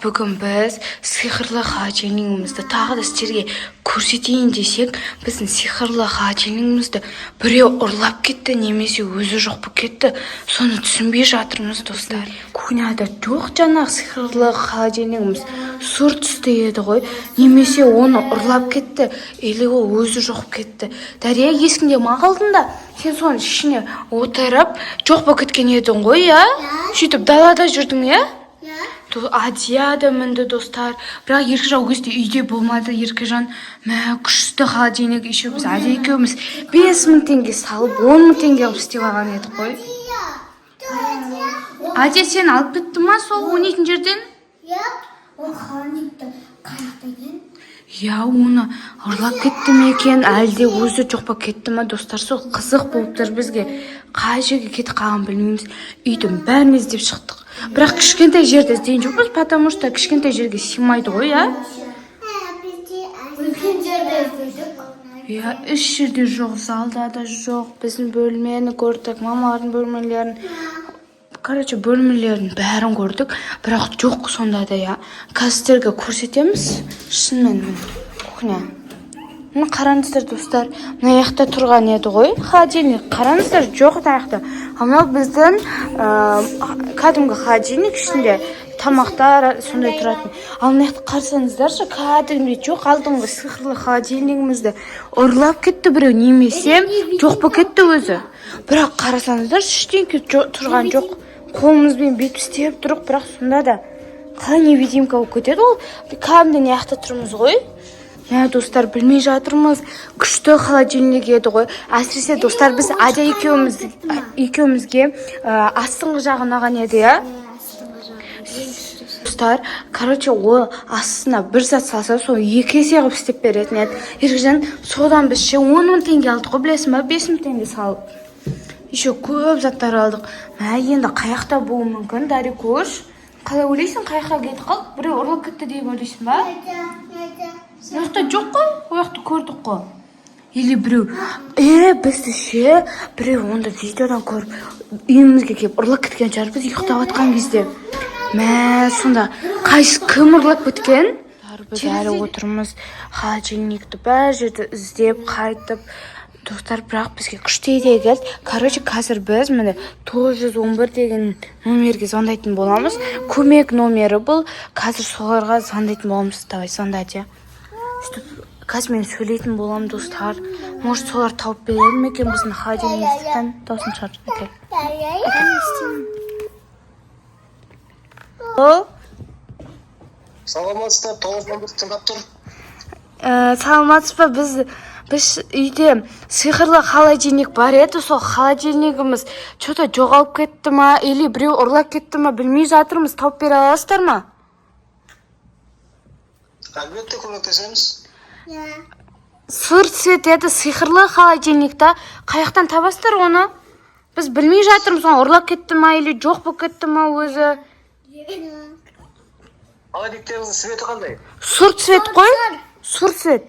бүгін біз сиқырлы холодильнигімізді тағы да сіздерге көрсетейін десек, біздің сиқырлы холодильнигімізді біреу ұрлап кетті, немесе өзі жоқ болып кетті. Соны түсінбей жатырмыз, достар. Кухняда жоқ жаңағы сиқырлы холодильнигіміз. Сұр түсті еді ғой, немесе оны ұрлап кетті, или ол өзі жоқ болып кетті. Дария, есіңде ма қалдың сен соның ішіне отырып жоқ болып кеткен едің ғой, я? Сөйтіп далада жүрдің, я? Адия да мінді, достар. Бірақ Еркежан ол кезде үйде болмады. Еркежан күшті холодильник еще біз Адия екеуміз 5000 теңге салып 10 000 теңге алып істеп алған едік қой. Адия сен алып кетті ма сол ойнайтын жерден? Ол холодильникті қаяқта екен? Оны ұрлап кетті ме екен, әлде өзі жоқ болып кетті ма, достар? Сол қызық болып тұр бізге. Қай жерге кетіп қалғанын білмейміз. Үйдің бәрін іздеп шықтық. Бірақ кішкентай жерді іздеген жоқпыз, потому что кішкентай жерге сыймайды ғой, я? Үлкен жерде іздедік. Үш жерде жоқ, залда да жоқ. Біздің бөлмені көрдік, мамалардың бөлмелерін. Бөлмелерін бәрін көрдік, бірақ жоқ сонда да, я. Қазірге көрсетеміз. Шынымен кухня. Мына қараңыздар, достар. Мына жақта тұрған еді ғой, холодильник. Қараңыздар, жоқ аяқта. Мынау біздің кәдімгі холодильник ішінде тамақтар сондай тұратын. Ал мына жақта қарасаңыздаршы, кәдімгі жоқ алдыңғы сиқырлы холодильнигімізді ұрлап кетті біреу, немесе жоқ болып кетті өзі. Бірақ қарасаңыздар, ештеңе тұрған жоқ. Қолымызбен бүйтіп істеп тұрық, бірақ сонда да қалай невидимка болып кетеді ол? Кәдімгі не жақта тұрмыз ғой? Достар, білмей жатырмыз. Күшті холодильник еді ғой. Әсіресе, достар, біз Адия екеумізге астыңғы жағы ұнаған еді, я? Достар, ол астына бір зат салса, сол 2 есе қылып істеп беретін еді. Еркежан, содан біз 10 000 теңге алдық қой, білесің ба? 5 000 теңге салып. Еще көп заттар алдық. Енді қаяқта болуы мүмкін, Дари, көш. Қалай ойлайсың, қаяққа кетіп қалдық? Біреу ұрлап кетті деп ойлайсың ба? Ояқта жоқ қой, ояқты көрдік қой. Или біреу, бізді ше, біреу онда видеодан көріп, үйімізге келіп ұрлап кеткен шығар, біз ұйықтап жатқан кезде. Сонда қайсы кім ұрлап кеткен? Біз әлі отырмыз, холодильникті бәр жерді іздеп, қайтып. Достар, бірақ бізге күшті идея келді. Қазір біз 911 деген номерге звондайтын боламыз. Көмек номері бұл. Қазір соларға звондайтын боламыз. Давай, звондать, я. Қазір мен сөйлейтін болам, достар. Может, солар тауып берер ме екен біздің холодильниктен? Даусын шығар. Саламатсыздар, 911 тыңдап тұр. Саламатсыз ба? Біз үйде сиқырлы холодильник бар еді, сол холодильнигіміз что-то жоғалып кетті ма, или біреу ұрлап кетті ма, білмей жатырмыз. Тауып бере аласыздар ма? Әлбетте көмектесеміз. Сұр цвет еді, сиқырлы холодильникта. Қаяқтан табасыздар оны? Біз білмей жатырмыз, оны ұрлап кетті ма, или жоқ болып кетті ма өзі? Холодильниктеріңіздің светі қандай? Сұр цвет қой? Сұр цвет.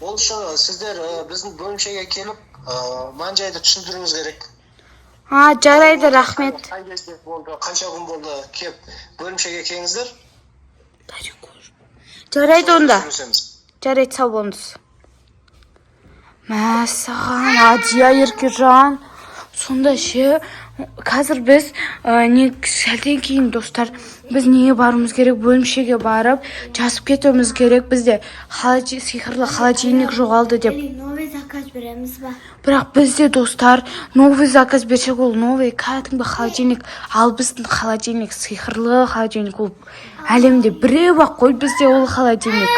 Ол үшін сіздер біздің бөлімшеге келіп, мән-жайды түсіндіруіңіз керек. Жарайды, рахмет. Қанша күн болды кеп бөлімшеге келіңіздер. Жарайды онда. Жарайды, сау болыңыз. Мәссаған, Адия, Еркежан. Сонда ше, қазір біз сәлден кейін, достар, біз неге барымыз керек? Бөлімшеге барып, жазып кетуіміз керек. Бізде сиқырлы холодильник жоғалды деп. Новый заказ береміз ба? Бірақ бізде, достар, новый заказ берсек, ол новый кәдімгі холодильник. Ал біздің холодильник, сиқырлы холодильник, ол әлемде біреу-ақ қой, бізде ол холодильник.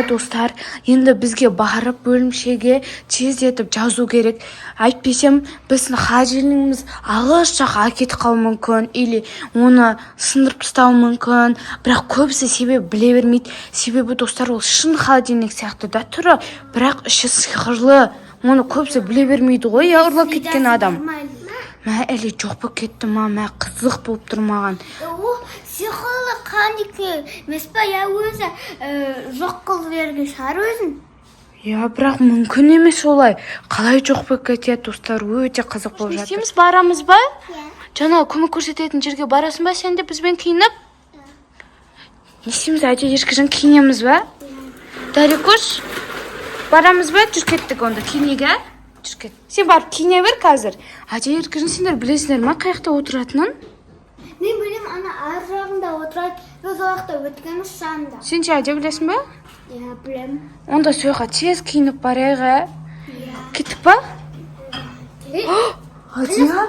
Достар, енді бізге барып бөлімшеге тездетіп жазу керек. Айтпесем, біздің холодильнигіміз алыс жаққа кетіп қалуы мүмкін, или оны сындырып тастауы мүмкін. Бірақ көбісі себебі біле бермейді. Себебі, достар, ол шын холодильник сияқты да түрі, бірақ іші сиқырлы. Оны көбісі біле бермейді ғой, ұрлап кеткен адам. Әлі жоқ болып кетті ма, қызық болып тұр маған. Сиқырлы холодильник емес па, өзі жоқ қылып берген шығар өзін? Бірақ мүмкін емес олай. Қалай жоқ болып кетеді, достар, өте қызық болып жатыр. Барамыз ба? Жана көмөк көрсөтөтүн жерге барасың ба сен де бизбен кийинип? Не істейміз, әже Еркежан киінеміз ба? Дарикош, барамыз ба? Жүр кеттік онда киінеге. Жүр кет. Сен барып киіне бер қазір. Әже Еркежан сендер білесіңдер ма қаяқта отыратынын? Мен білем, ана ар жағында отырады, өз уақытта өткеніміз жанында. Сен ше әже білесің ба? Иә, білем. Онда сояққа тез киініп барайық. Кеттік па? Адия?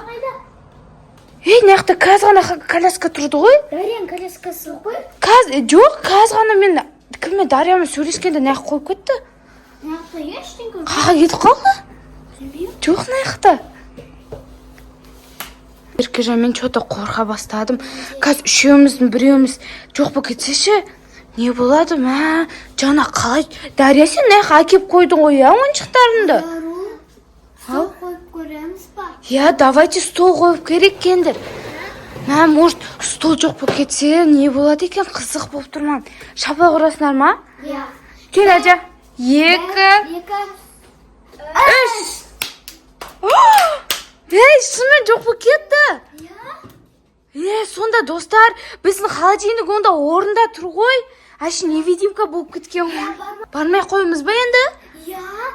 Наяқта каз ғана коляска тұрды ғой? Дарияның коляскасы ғой? Жоқ, каз ғана мен кіммен Дариямен сөйлескенде наяқ қойып кетті. Наяқта ештеңе? Қаға кетіп қалды? Жоқ, наяқта. Еркежан, мен что-то қорқа бастадым. Каз үшеуміздің біреуміз жоқ болып кетсеші, не болады? Жана қалай? Дария, сен наяқ әкеп қойдың ғой, ойыншықтарыңды? Стол қойып көреміз ба? Давайте стол қойып керек кендір. Может, стол жоқ болып кетсе, не болады екен? Қызық болып тұрман. Шапалақ ұрасыңдар ма? Иә. Кел, әже. 2, 3. Шынымен жоқ болып кетті. Сонда достар, біздің холодильник онда орында тұр ғой. Әші невидимка болып кеткен ғой. Бармай қойымыз ба енді?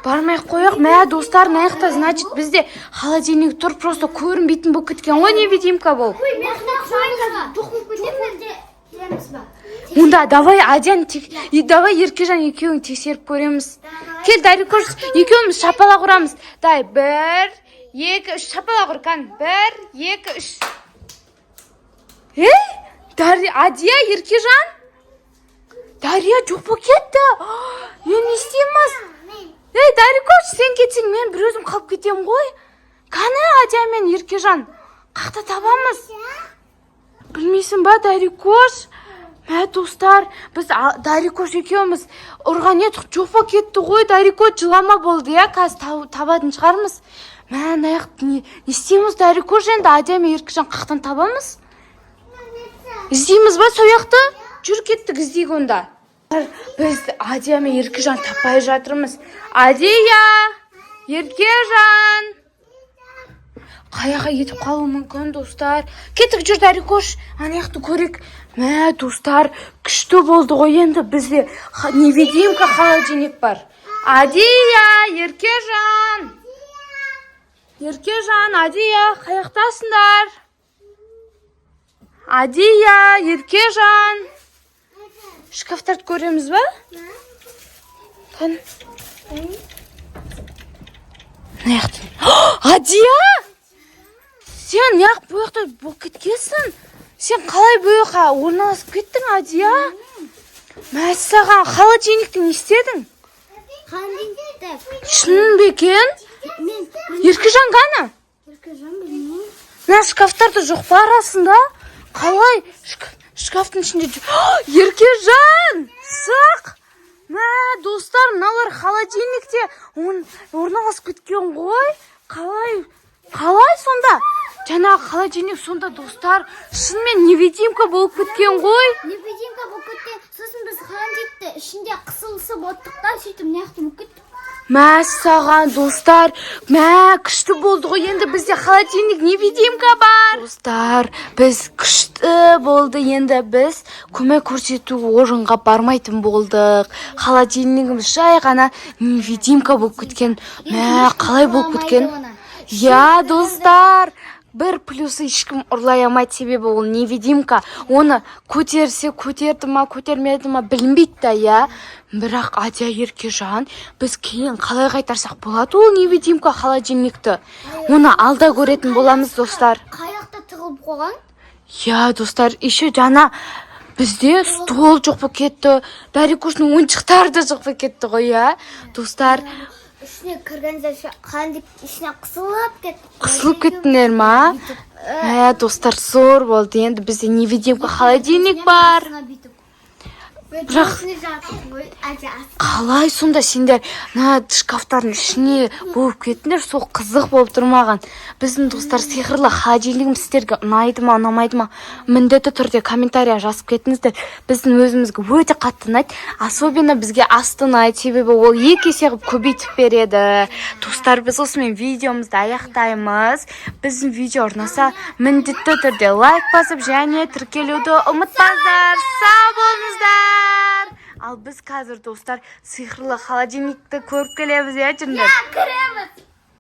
Бармай қойық. Достар, наяқта, значит, бізде холодильник тұр, просто көрінбейтін болып кеткен ғой, невидимка болып. Онда давай Адян, давай Еркежан екеуін тексеріп көреміз. Кел, Дарикош, екеуіміз шапалақ ұрамыз. 1, 2, 3, шапалақ ұр, кән. 1, 2, 3. Адия, Еркежан? Дария жоқ болып кетті. Не істейміз? Дарикош, сен кетсең, мен бір өзім қалып кетем ғой. Қаны Адия мен Еркежан? Қақта табамыз? Білмейсің ба, Дарикош? Достар, біз Дарикош екеуміз ұрған едік, жоқ болып кетті ғой. Дарикош жылама болды, қазір табатын шығармыз. Не істейміз, Дарикош, енді Адия мен Еркежан қақтан табамыз? Іздейміз ба сояқты? Жүр кеттік іздейік онда. Біз Адия мен Еркежан таппай жатырмыз. Адия! Еркежан! Қаяға етіп қалуы мүмкін, достар. Кеттік, жүр, Дарикош. Анаяқты көрек. Достар, күшті болды ғой, енді бізде невидимка холодильник бар. Адия! Еркежан! Еркежан, Адия, қаяқтасыңдар? Адия, Еркежан! Шкафтарды көреміз ба? Қан? Наяқтың? Адия! Сен неғып бұяқта болып кеткесін? Сен қалай бұяқа орналасып кеттің, Адия? Мәссаған, холодильникті не істедің? Шының бекен? Еркежан қаны? Еркежан білмеймін. Шкафтарды жоқ па арасында? Қалай? Шкафтың ішінде Еркежан! Сақ! Достар, мыналар холодильникте орналасып кеткен ғой. Қалай сонда? Жаңа холодильник сонда, достар, шынымен невидимка болып кеткен ғой. Невидимка болып кеткен. Сосын біз холодильникті ішінде қысылысы боттықта сөйтіп неғықты болып кеттік. Саған, достар, күшті болды ғой, енді бізде холодильник невидимка бар. Достар, біз күшті болды, енді біз көмек көрсету орынға бармайтын болдық. Холодильнигіміз жай ғана невидимка болып кеткен. Қалай болып кеткен? Достар, бір плюсы ешкім ұрлай алмайды, себебі ол невидимка. Оны көтерсе, көтерді ма, көтермеді ма білінбейді. Бірақ Адия, Еркежан, біз кейін қалай қайтарсақ болады ол невидимка холодильникті? Оны алда көретін боламыз, достар. Қаяқта тығылып қойған? Достар, еще жаңа бізде стол жоқ болып кетті. Дарикоштың ойыншықтары да жоқ болып кетті ғой, достар. Ішіне кіргенде холодильник ішіне қысылып кетті. Қысылып кеттіңдер ма? Достар, зор болды. Енді бізде невидимка холодильник бар. Жосыны жатып ғой, ажасы. Қалай сонда сендер шкафтардың ішіне болып кеттіңдер, сол қызық болып тұрмаған. Біздің достар сиқырлы холодильнигім сіздерге ұнайды ма, ұнамайды ма? Міндетті түрде комментария жазып кетіңіздер. Біздің өзімізге өте қатты ұнайды. Особенно бізге асты ұнайды, себебі ол 2 есе қылып көбейтіп береді. Достар, біз осымен видеомызды аяқтаймыз. Біздің видео ұнаса, міндетті түрде лайк басып және тіркелуді ұмытпаңыздар. Сау болыңыздар. Ал біз қазір достар сиқырлы холодильникті көріп келеміз, жүріңдер. Кіреміз.